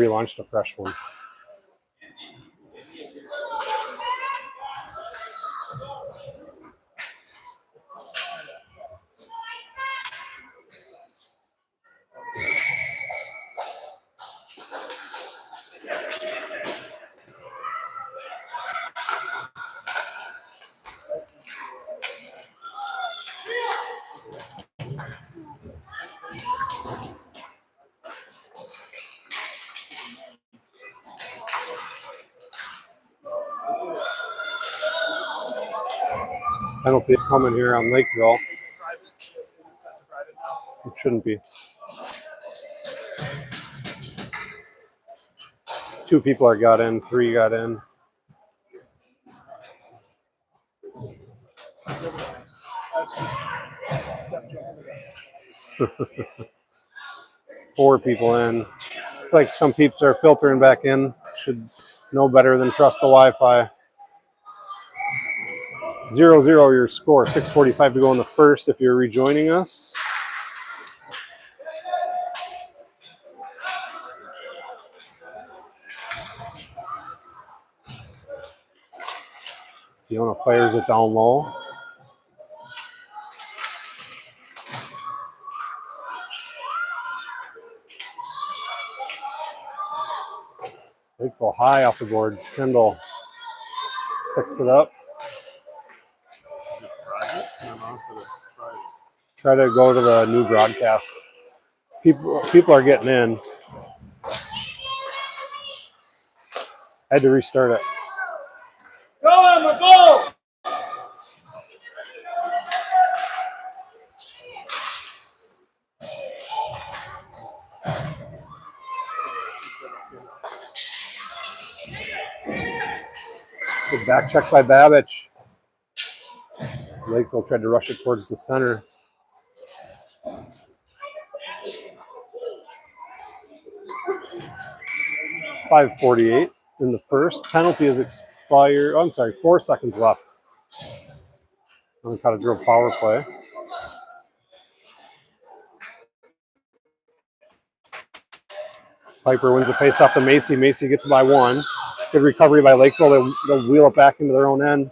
relaunched a fresh one. Penalty coming here on Lakeville. It shouldn't be. 2 people are got in, 3 got in. Four people in. Looks like some peeps are filtering back in. Should know better than trust the Wi-Fi. 0-0 your score. 6:45 to go in the first if you're rejoining us. Fiona fires it down low. Lakeville high off the boards. Kendall picks it up. Is it private? No, so it's private. Try to go to the new broadcast. People are getting in. I had to restart it. Go, Emma, go! Good back check by Babbage. Lakeville tried to rush it towards the center. .548 in the first. Penalty is expired. Oh, I'm sorry, 4 seconds left on the Cottage Grove power play. Piper wins the face off to Macy. Macy gets by 1. Good recovery by Lakeville. They'll wheel it back into their own end,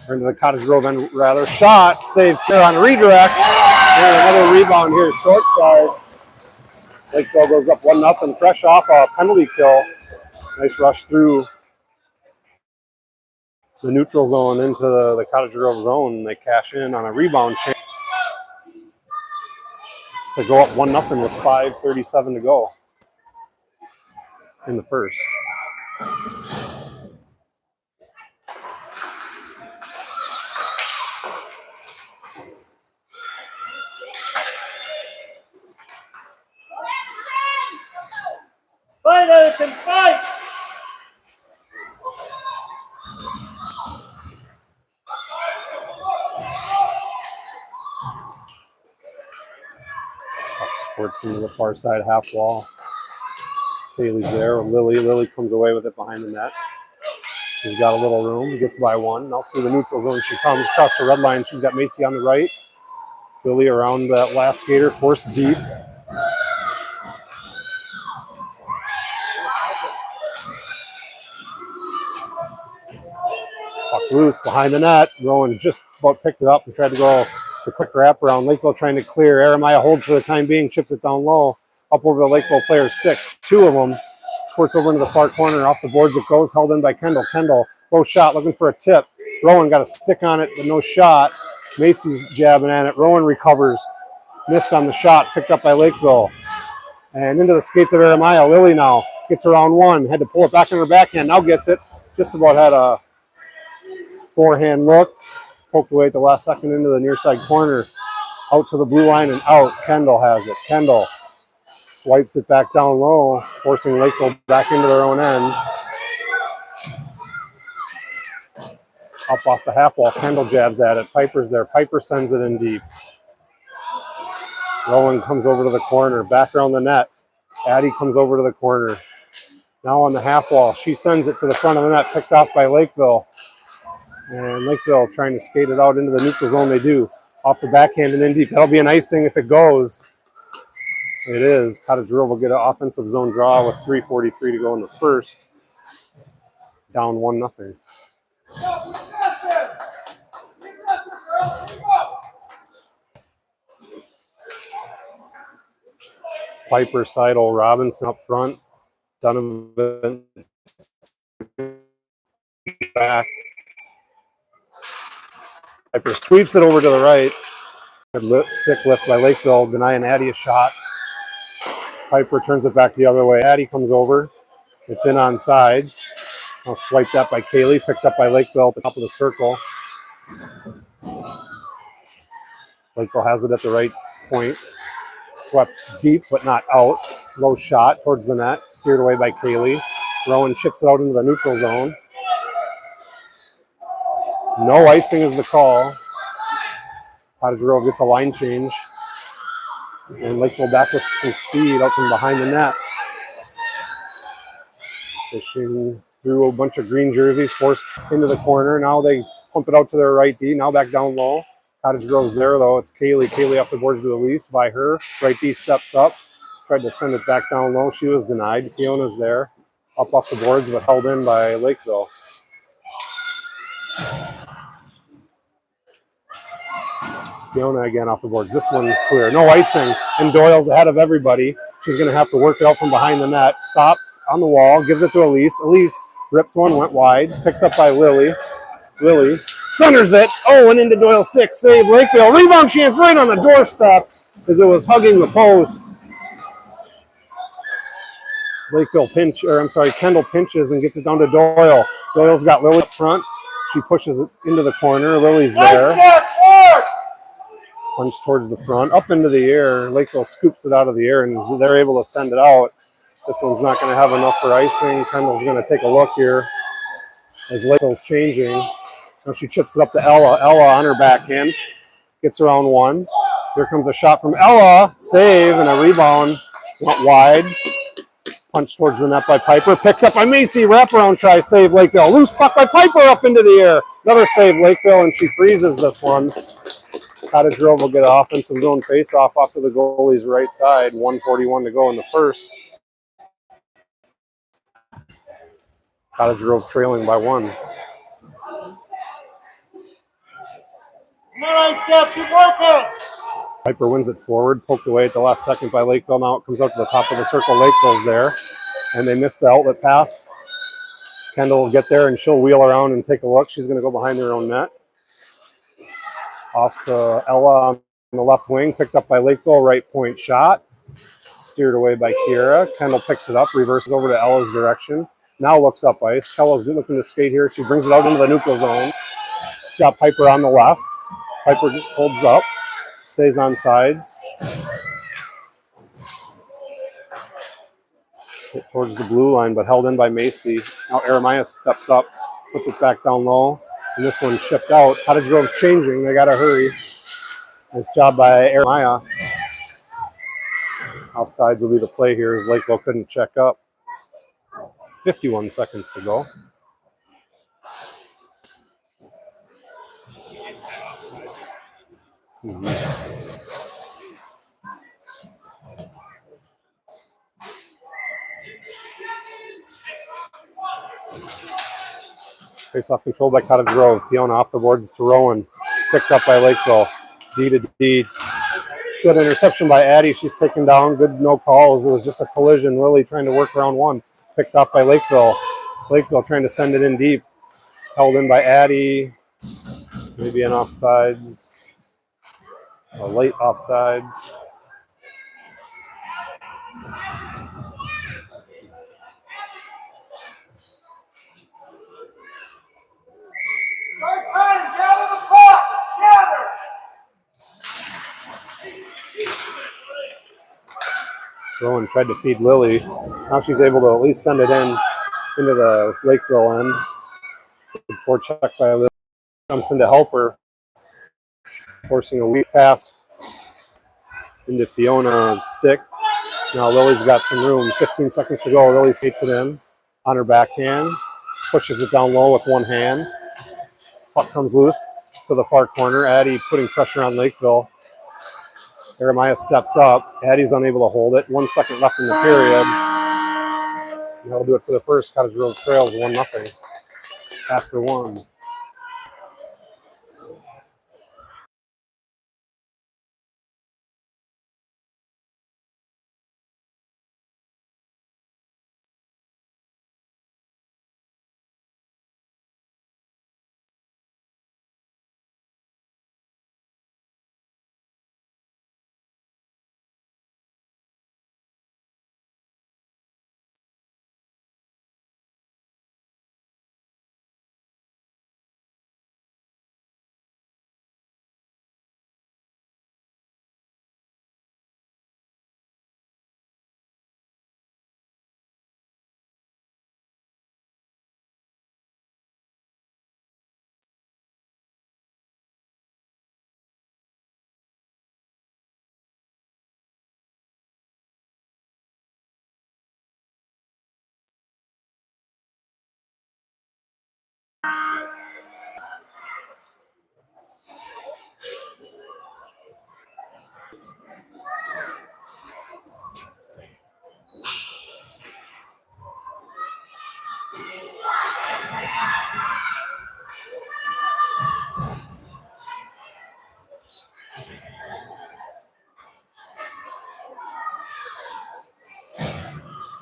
or into the Cottage Grove end, rather. Shot, save, care on redirect. And another rebound here, short side. Lakeville goes up 1-0, fresh off a penalty kill. Nice rush through the neutral zone into the Cottage Grove zone. They cash in on a rebound chance to go up 1-0 with 5:37 to go in the first. Fight, Edison, fight! Squirts into the far side half wall. Kaylee's there. Lily comes away with it behind the net. She's got a little room. Gets by 1. Now through the neutral zone she comes across the red line. She's got Macy on the right. Lily around that last skater, forced deep. Puck loose behind the net. Rowan just about picked it up and tried to go the quick wraparound. Lakeville trying to clear. Jeremiah holds for the time being, chips it down low, up over the Lakeville player's sticks. 2 of them. Squirts over into the far corner. Off the boards it goes, held in by Kendall. Kendall, low shot, looking for a tip. Rowan got a stick on it, but no shot. Macy's jabbing at it. Rowan recovers. Missed on the shot, picked up by Lakeville. And into the skates of Jeremiah. Lily now gets around 1. Had to pull it back in her backhand. Now gets it. Just about had a forehand look. Poked away at the last second into the near side corner. Out to the blue line and out. Kendall has it. Kendall swipes it back down low, forcing Lakeville back into their own end. Up off the half wall. Kendall jabs at it. Piper's there. Piper sends it in deep. Rowan comes over to the corner. Back around the net. Addie comes over to the corner. Now on the half wall. She sends it to the front of the net. Picked off by Lakeville. And Lakeville trying to skate it out into the neutral zone. They do. Off the backhand and in deep. That'll be an icing if it goes. It is. Cottage Grove will get an offensive zone draw with 3:43 to go in the first. Down 1-0. Piper, Seidel, Robinson up front. Donovan back. Piper sweeps it over to the right. Stick lift by Lakeville, denying Addie a shot. Piper turns it back the other way. Addie comes over. It's in on sides. I'll swipe that by Kaylee, picked up by Lakeville at the top of the circle. Lakeville has it at the right point. Swept deep, but not out. Low shot towards the net, steered away by Kaylee. Rowan chips it out into the neutral zone. No icing is the call. Cottage Grove gets a line change. And Lakeville back with some speed out from behind the net. Fishing through a bunch of green jerseys, forced into the corner. Now they pump it out to their right D. Now back down low. Cottage Grove's there, though. It's Kaylee. Kaylee off the boards to the lease by her. Right D steps up. Tried to send it back down low. She was denied. Fiona's there. Up off the boards, but held in by Lakeville. Fiona again off the boards. This one clear. No icing. And Doyle's ahead of everybody. She's going to have to work it out from behind the net. Stops on the wall. Gives it to Elise. Elise rips one. Went wide. Picked up by Lily. Lily centers it. Oh, and into Doyle's stick. Save Lakeville. Rebound chance right on the doorstep as it was hugging the post. Kendall pinches and gets it down to Doyle. Doyle's got Lily up front. She pushes it into the corner. Lily's there. Punch towards the front, up into the air. Lakeville scoops it out of the air, and they're able to send it out. This one's not going to have enough for icing. Kendall's going to take a look here as Lakeville's changing. Now she chips it up to Ella. Ella on her backhand. Gets around one. Here comes a shot from Ella. Save, and a rebound. Went wide. Punch towards the net by Piper. Picked up by Macy. Wraparound try. Save Lakeville. Loose puck by Piper up into the air. Another save Lakeville, and she freezes this one. Cottage Grove will get an offensive zone face-off off to the goalie's right side. 1:41 to go in the first. Cottage Grove trailing by 1. Keep working. Piper wins it forward, poked away at the last second by Lakeville. Now it comes out to the top of the circle. Lakeville's there, and they missed the outlet pass. Kendall will get there, and she'll wheel around and take a look. She's going to go behind her own net. Off to Ella on the left wing, picked up by Lakeville, right point shot. Steered away by Kiera. Kendall picks it up, reverses over to Ella's direction. Now looks up ice. Kella's looking to skate here. She brings it out into the neutral zone. She's got Piper on the left. Piper holds up, stays on sides. Hit towards the blue line, but held in by Macy. Now Eremias steps up, puts it back down low. And this one chipped out. Cottage Grove's changing. They got to hurry. Nice job by Eremias. Offsides will be the play here as Lakeville couldn't check up. 51 seconds to go. Face-off controlled by Cottage Grove. Fiona off the boards to Rowan. Picked up by Lakeville. D to D. Good interception by Addie. She's taken down. Good no calls. It was just a collision. Lily trying to work around one. Picked off by Lakeville. Lakeville trying to send it in deep. Held in by Addie. Maybe an offsides. A late offsides. Rowan tried to feed Lily. Now she's able to at least send it in into the Lakeville end. Good forecheck by Lily. Jumps in to help her. Forcing a weak pass into Fiona's stick. Now Lily's got some room. 15 seconds to go. Lily skates it in on her backhand. Pushes it down low with one hand. Puck comes loose to the far corner. Addie putting pressure on Lakeville. Jeremiah steps up. Addie's unable to hold it. 1 second left in the period. That'll do it for the first. Cottage Grove trails 1-0 after one.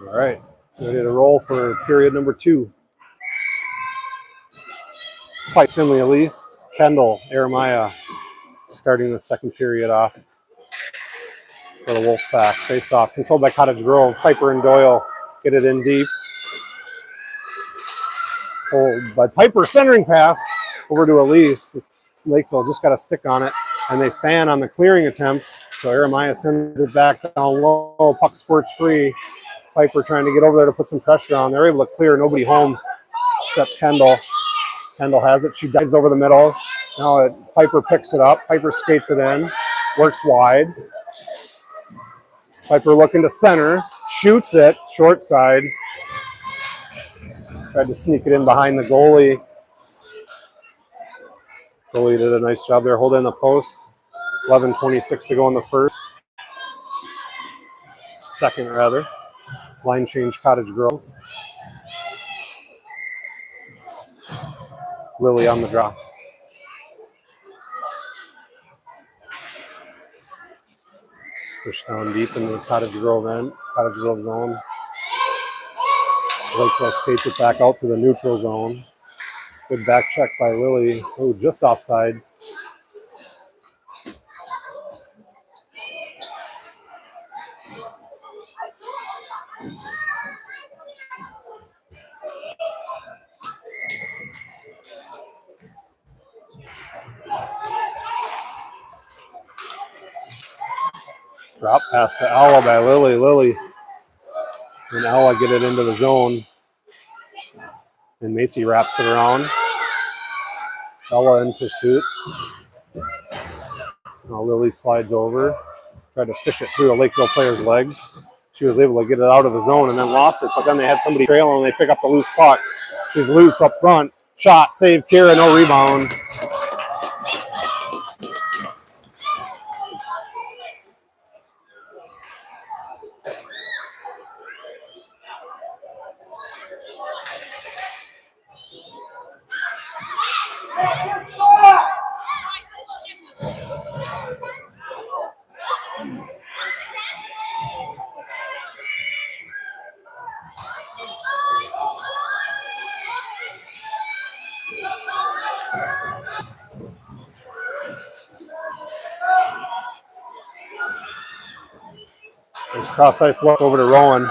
All right, ready to roll for period number 2. Pike, Finley, Elise, Kendall, Jeremiah starting the second period off for the Wolfpack. Face off, controlled by Cottage Grove. Piper and Doyle get it in deep. Hold by Piper, centering pass over to Elise. Lakeville just got a stick on it, and they fan on the clearing attempt. So Jeremiah sends it back down low. Puck squirts free. Piper trying to get over there to put some pressure on. They're able to clear. Nobody home except Kendall. Kendall has it. She dives over the middle. Now Piper picks it up. Piper skates it in. Works wide. Piper looking to center. Shoots it. Short side. Tried to sneak it in behind the goalie. Goalie did a nice job there holding the post. 11:26 to go in the first. Second, rather. Line change, Cottage Grove. Lily on the draw. Push down deep into the Cottage Grove end. Cottage Grove zone. Lakeville skates it back out to the neutral zone. Good back check by Lily. Oh, just offsides. Drop pass to Ella by Lily. Lily and Ella get it into the zone. And Macy wraps it around. Ella in pursuit. Now Lily slides over. Tried to fish it through a Lakeville player's legs. She was able to get it out of the zone and then lost it. But then they had somebody trailing and they pick up the loose puck. She's loose up front. Shot, save, Kira, no rebound. Nice cross ice look over to Rowan.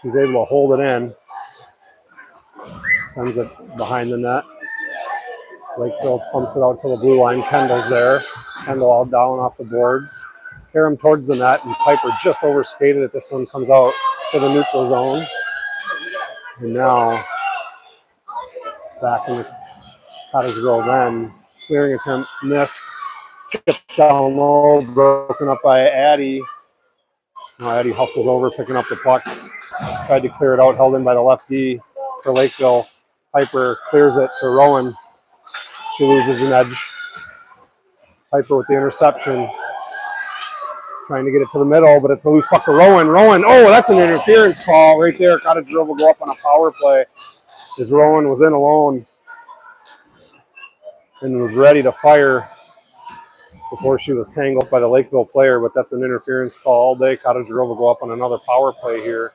She's able to hold it in. Sends it behind the net. Lakeville pumps it out to the blue line. Kendall's there. Kendall all down off the boards. Karam towards the net, and Piper just overskated it. This one comes out to the neutral zone. And now back in the Cottage Grove end. Clearing attempt missed. Chipped down low, broken up by Addie. Now Addie hustles over, picking up the puck. Tried to clear it out, held in by the left D for Lakeville. Piper clears it to Rowan. She loses an edge. Piper with the interception. Trying to get it to the middle, but it's a loose puck to Rowan. Rowan, oh, that's an interference call right there. Cottage Grove will go up on a power play as Rowan was in alone and was ready to fire before she was tangled by the Lakeville player, but that's an interference call all day. Cottage Grove will go up on another power play here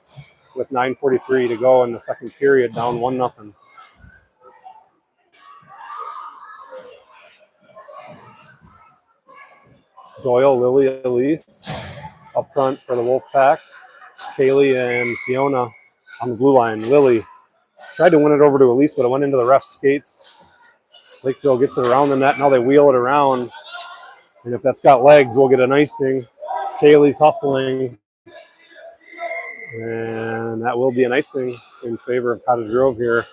with 9:43 to go in the second period, down 1-0. Doyle, Lily, Elise up front for the Wolfpack. Kaylee and Fiona on the blue line. Lily tried to win it over to Elise, but it went into the ref's skates. Lakeville gets it around the net. Now they wheel it around. And if that's got legs, we'll get an icing. Kaylee's hustling. And that will be an icing in favor of Cottage Grove here.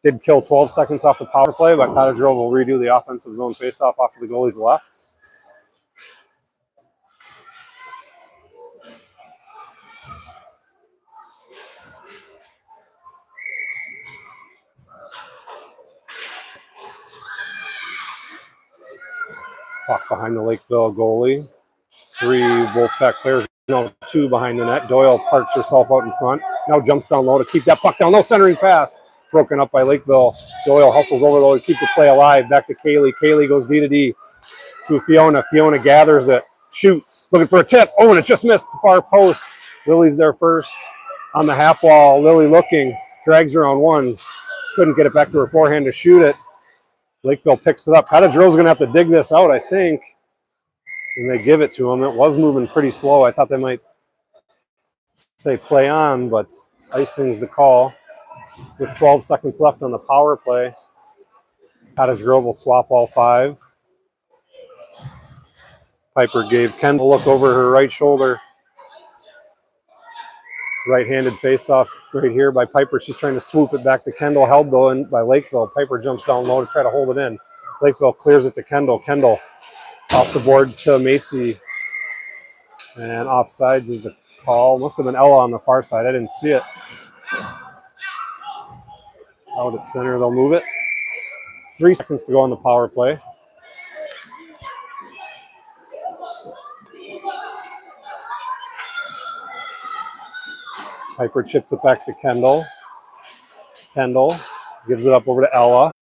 Did kill 12 seconds off the power play, but Cottage Grove will redo the offensive zone faceoff off of the goalie's left. Puck behind the Lakeville goalie. 3 Wolfpack players, no, 2 behind the net. Doyle parks herself out in front. Now jumps down low to keep that puck down low. Centering pass broken up by Lakeville. Doyle hustles over low to keep the play alive. Back to Kaylee. Kaylee goes D to D to Fiona. Fiona gathers it, shoots, looking for a tip. Oh, and it just missed the far post. Lily's there first on the half wall. Lily looking, drags her on one. Couldn't get it back to her forehand to shoot it. Lakeville picks it up. Cottage Grove's going to have to dig this out, I think. And they give it to him. It was moving pretty slow. I thought they might say play on, but icing's the call. With 12 seconds left on the power play, Cottage Grove will swap all 5. Piper gave Kendall a look over her right shoulder. Right-handed face-off right here by Piper. She's trying to swoop it back to Kendall, held though in by Lakeville. Piper jumps down low to try to hold it in. Lakeville clears it to Kendall. Kendall off the boards to Macy. And offsides is the call. Must have been Ella on the far side. I didn't see it. Out at center, they'll move it. 3 seconds to go on the power play. Piper chips it back to Kendall. Kendall gives it up over to Ella.